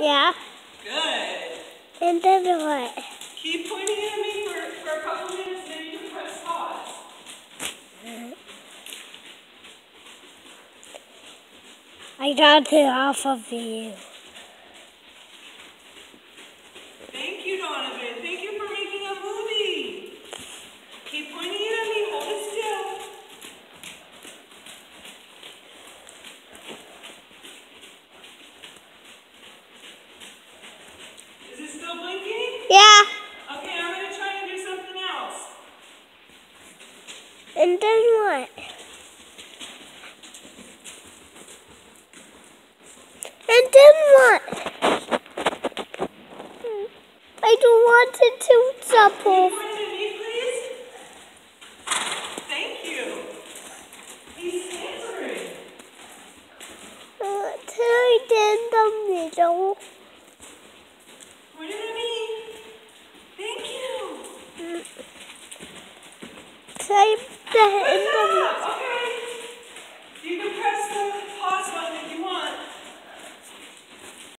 Yeah. Good. And then what? Keep pointing at me for a couple minutes, then you can press pause. I got it off of you. Thank you, Donovan. Thank you for making a movie. Keep pointing it at me. Hold it still. Is it still blinking? Yeah. Okay, I'm going to try and do something else. And then what? And then what? I don't want it to jump Can you off. point it at me, please? Thank you. He's answering. Turn in the middle. Point it at me. Thank you. Type that in the middle. Okay.